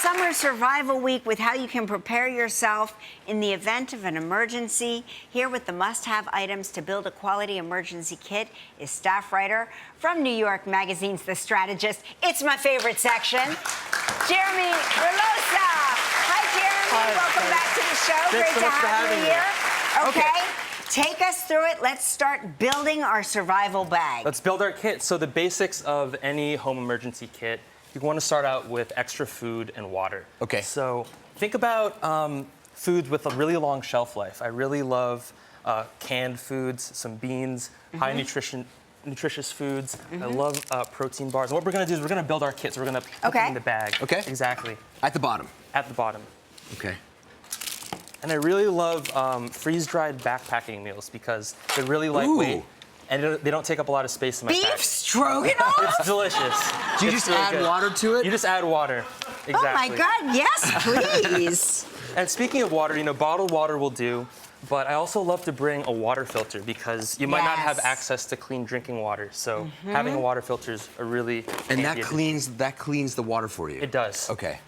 Summer Survival Week with how you can prepare yourself in the event of an emergency. Here with the must-have items to build a quality emergency kit is staff writer from New York Magazine's The Strategist. It's my favorite section, Jeremy Rellosa. Hi, Jeremy. Welcome back to the show. Thanks Great so to much for have you having me. here. Okay. Take us through it. Let's start building our survival bag. Let's build our kit. So the basics of any home emergency kit, you want to start out with extra food and water. Okay. So think about foods with a really long shelf life. I really love canned foods, some beans, high nutritious foods. I love protein bars. And what we're going to do is we're going to build our kit. So we're going to put them in the bag. Okay. Exactly. At the bottom. At the bottom. Okay. And I really love freeze-dried backpacking meals because they're really lightweight. Ooh. And they don't take up a lot of space in my Beef pack. stroganoff? It's delicious. Do you It's just really add good. water to it? You just add water. Exactly. Oh my God, yes, please. And speaking of water, bottled water will do, but I also love to bring a water filter because you might not have access to clean drinking water. So having a water filter is a really And handy that cleans the water for you. It does. Okay.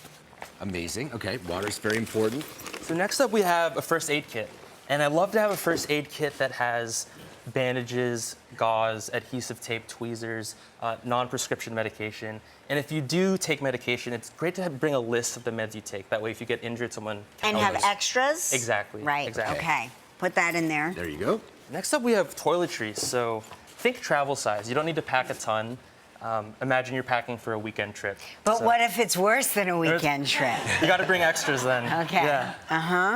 Amazing. Okay, water's very important. So next up we have a first aid kit. And I love to have a first aid kit that has bandages, gauze, adhesive tape, tweezers, non-prescription medication. And if you do take medication, it's great to bring a list of the meds you take. That way, if you get injured, someone can And help have us. extras? Exactly. Right, Exactly. okay. Put that in there. There you go. Next up, we have toiletries. So think travel size. You don't need to pack a ton. Imagine you're packing for a weekend trip. But So what if it's worse than a weekend trip? you got to bring extras then. Okay. Yeah.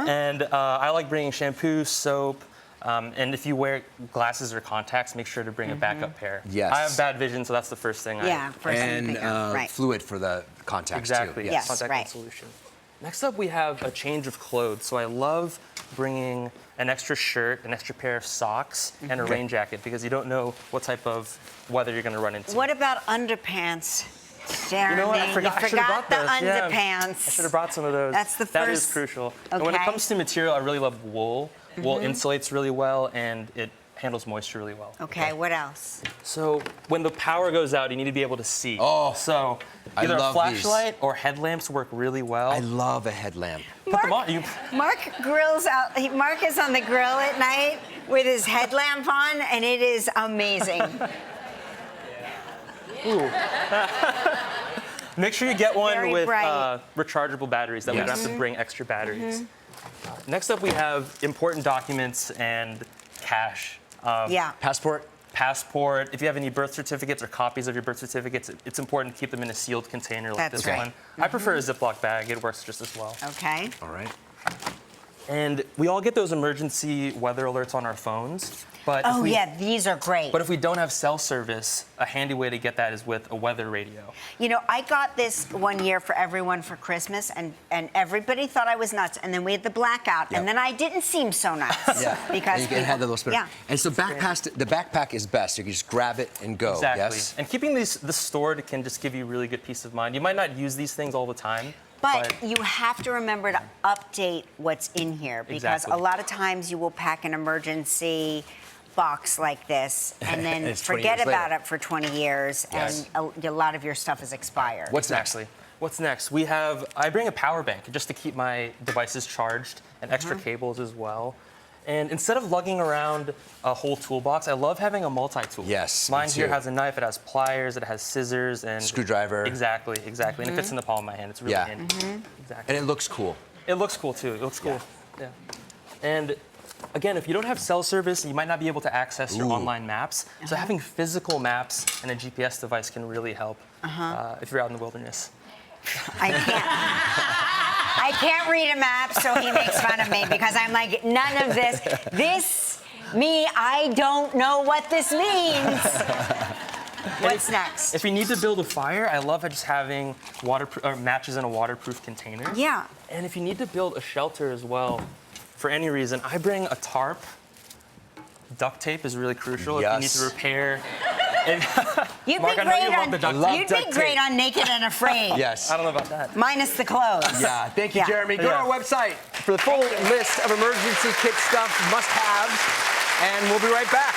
And I like bringing shampoo, soap, and if you wear glasses or contacts, make sure to bring a backup pair. Yes. I have bad vision, so that's the first thing And right. fluid for the contacts Exactly. too. Yes, Contact right. lens solution. Next up, we have a change of clothes. So I love bringing an extra shirt, an extra pair of socks, and a rain jacket because you don't know what type of weather you're going to run into. What about underpants, Jeremy? You know what? I forgot You forgot brought the those. Yeah. underpants. I should have brought some of those. That's the That is first- crucial. And when it Okay. comes to material, I really love wool. Wool insulates really well, and it handles moisture really well. Okay, what else? So when the power goes out, you need to be able to see. Oh, so I either a love these. flashlight or headlamps work really well. I love a headlamp. Put them on. Mark grills out. Mark is on the grill at night with his headlamp on, and it is amazing. Ooh. Make sure you get one Very with bright. rechargeable batteries that we don't have to bring extra batteries. Next up, we have important documents and cash. Yeah. Passport? Passport. If you have any birth certificates or copies of your birth certificates, it's important to keep them in a sealed container like That's this right. one. I prefer a Ziploc bag. It works just as well. Okay. All right. And we all get those emergency weather alerts on our phones. But Oh, yeah, these are great. But if we don't have cell service, a handy way to get that is with a weather radio. You know, I got this one year for everyone for Christmas, and everybody thought I was nuts. And then we had the blackout, Yep. and then I didn't seem so nuts. Yeah. Because and you can have the little spinner. Yeah. And so the backpack is best. You can just grab it and go. Exactly. Yes. And keeping this stored can just give you really good peace of mind. You might not use these things all the time. But you have to remember to update what's in here, because Exactly. a lot of times you will pack an emergency box like this and then it's 20 forget years about later. it for 20 years, Yes. and a lot of your stuff is expired. What's next? Exactly. What's next? I bring a power bank just to keep my devices charged, and extra cables as well. And instead of lugging around a whole toolbox, I love having a multi-tool. Yes, Mine me here too. has a knife, it has pliers, it has scissors, and Screwdriver. Exactly. And it fits in the palm of my hand. It's really Yeah. handy. Exactly. And it looks cool. It looks cool too. It looks cool. Yeah. And again, if you don't have cell service, you might not be able to access your online maps. So having physical maps and a GPS device can really help if you're out in the wilderness. I can't read a map, so he makes fun of me because I'm like, none of this. I don't know what this means. What's next? If you need to build a fire, I love just having matches in a waterproof container. Yeah. And if you need to build a shelter as well, for any reason, I bring a tarp. Duct tape is really crucial if you need to repair. You'd Mark, be I know great you love the duct tape. You'd be great on Naked and Afraid. Yes. I don't know about that. Minus the clothes. Yeah. Thank you, Yeah. Jeremy. Go to our website for the full list of emergency kit stuff, must-haves, and we'll be right back.